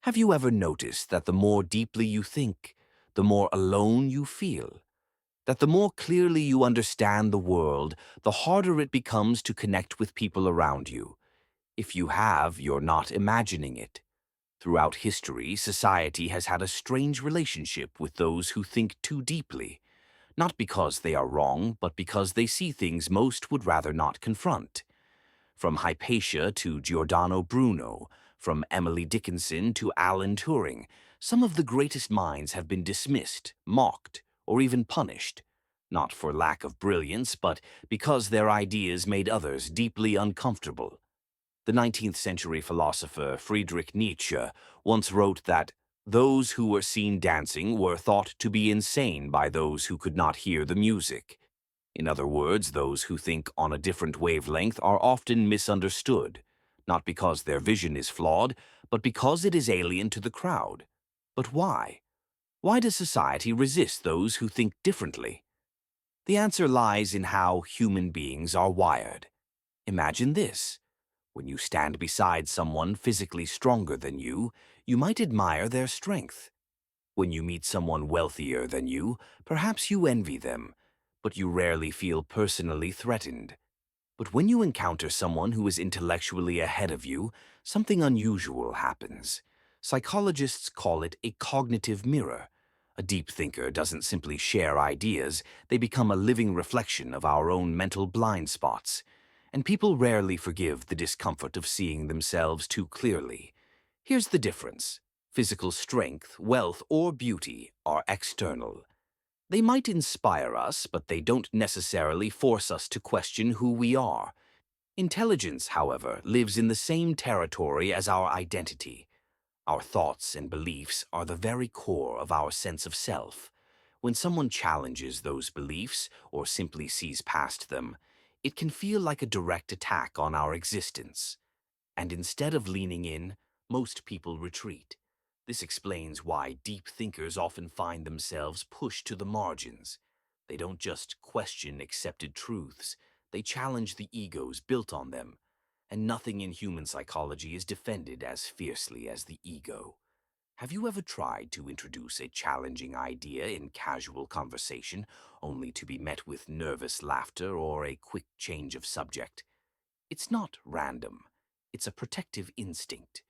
Have you ever noticed that the more deeply you think, the more alone you feel? That the more clearly you understand the world, the harder it becomes to connect with people around you. If you have, you're not imagining it. Throughout history, society has had a strange relationship with those who think too deeply, not because they are wrong, but because they see things most would rather not confront. From Hypatia to Giordano Bruno, from Emily Dickinson to Alan Turing, some of the greatest minds have been dismissed, mocked, or even punished, not for lack of brilliance, but because their ideas made others deeply uncomfortable. The 19th century philosopher Friedrich Nietzsche once wrote that those who were seen dancing were thought to be insane by those who could not hear the music. In other words, those who think on a different wavelength are often misunderstood, not because their vision is flawed, but because it is alien to the crowd. But why? Why does society resist those who think differently? The answer lies in how human beings are wired. Imagine this. When you stand beside someone physically stronger than you might admire their strength. When you meet someone wealthier than you, perhaps you envy them, but you rarely feel personally threatened. But when you encounter someone who is intellectually ahead of you, something unusual happens. Psychologists call it a cognitive mirror. A deep thinker doesn't simply share ideas, they become a living reflection of our own mental blind spots. And people rarely forgive the discomfort of seeing themselves too clearly. Here's the difference. Physical strength, wealth, or beauty are external. They might inspire us, but they don't necessarily force us to question who we are. Intelligence, however, lives in the same territory as our identity. Our thoughts and beliefs are the very core of our sense of self. When someone challenges those beliefs or simply sees past them, it can feel like a direct attack on our existence. And instead of leaning in, most people retreat. This explains why deep thinkers often find themselves pushed to the margins. They don't just question accepted truths, they challenge the egos built on them. And nothing in human psychology is defended as fiercely as the ego. Have you ever tried to introduce a challenging idea in casual conversation, only to be met with nervous laughter or a quick change of subject? It's not random. It's a protective instinct.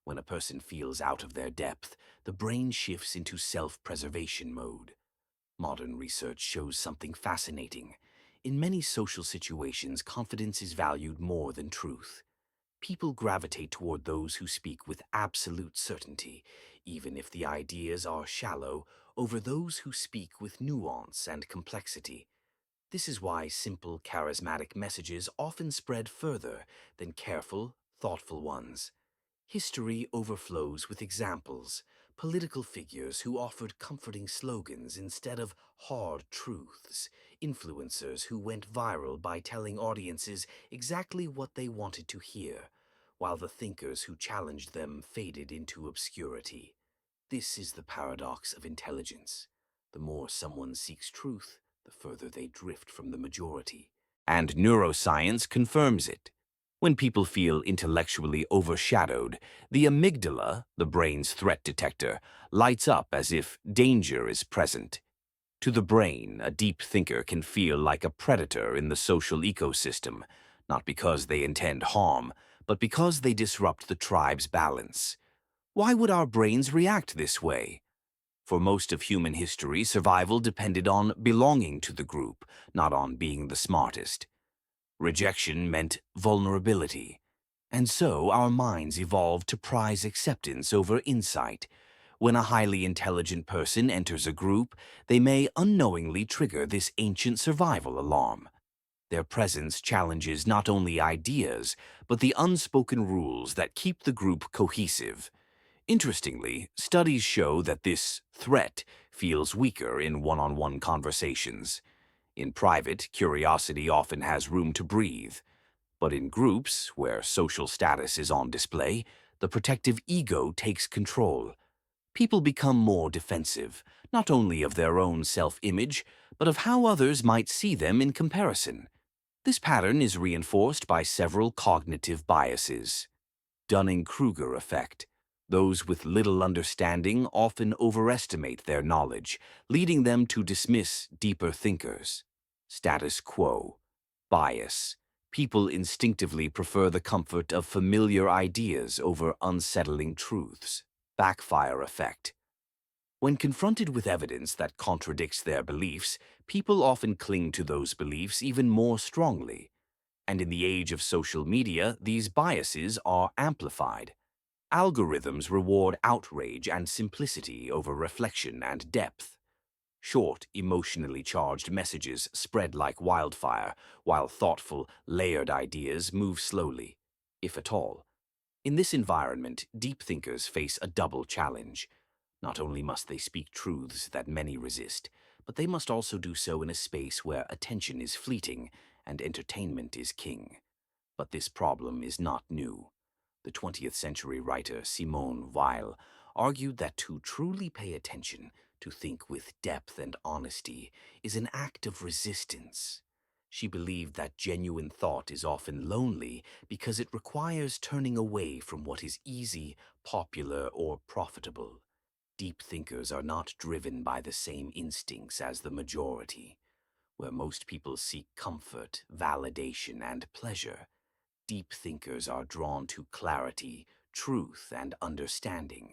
When a person feels out of their depth, the brain shifts into self-preservation mode. Modern research shows something fascinating. In many social situations, confidence is valued more than truth. People gravitate toward those who speak with absolute certainty, even if the ideas are shallow, over those who speak with nuance and complexity. This is why simple, charismatic messages often spread further than careful, thoughtful ones. History overflows with examples, political figures who offered comforting slogans instead of hard truths, influencers who went viral by telling audiences exactly what they wanted to hear, while the thinkers who challenged them faded into obscurity. This is the paradox of intelligence. The more someone seeks truth, the further they drift from the majority. And neuroscience confirms it. When people feel intellectually overshadowed, the amygdala, the brain's threat detector, lights up as if danger is present. To the brain, a deep thinker can feel like a predator in the social ecosystem, not because they intend harm, but because they disrupt the tribe's balance. Why would our brains react this way? For most of human history, survival depended on belonging to the group, not on being the smartest. Rejection meant vulnerability. And so our minds evolved to prize acceptance over insight. When a highly intelligent person enters a group, they may unknowingly trigger this ancient survival alarm. Their presence challenges not only ideas, but the unspoken rules that keep the group cohesive. Interestingly, studies show that this threat feels weaker in one-on-one conversations. In private, curiosity often has room to breathe. But in groups, where social status is on display, the protective ego takes control. People become more defensive, not only of their own self-image, but of how others might see them in comparison. This pattern is reinforced by several cognitive biases. Dunning-Kruger effect. Those with little understanding often overestimate their knowledge, leading them to dismiss deeper thinkers. Status quo. Bias. People instinctively prefer the comfort of familiar ideas over unsettling truths. Backfire effect. When confronted with evidence that contradicts their beliefs, people often cling to those beliefs even more strongly. And in the age of social media, these biases are amplified. Algorithms reward outrage and simplicity over reflection and depth. Short, emotionally charged messages spread like wildfire, while thoughtful, layered ideas move slowly, if at all. In this environment, deep thinkers face a double challenge. Not only must they speak truths that many resist, but they must also do so in a space where attention is fleeting and entertainment is king. But this problem is not new. The 20th century writer Simone Weil argued that to truly pay attention, to think with depth and honesty, is an act of resistance. She believed that genuine thought is often lonely because it requires turning away from what is easy, popular, or profitable. Deep thinkers are not driven by the same instincts as the majority. Where most people seek comfort, validation, and pleasure, deep thinkers are drawn to clarity, truth, and understanding.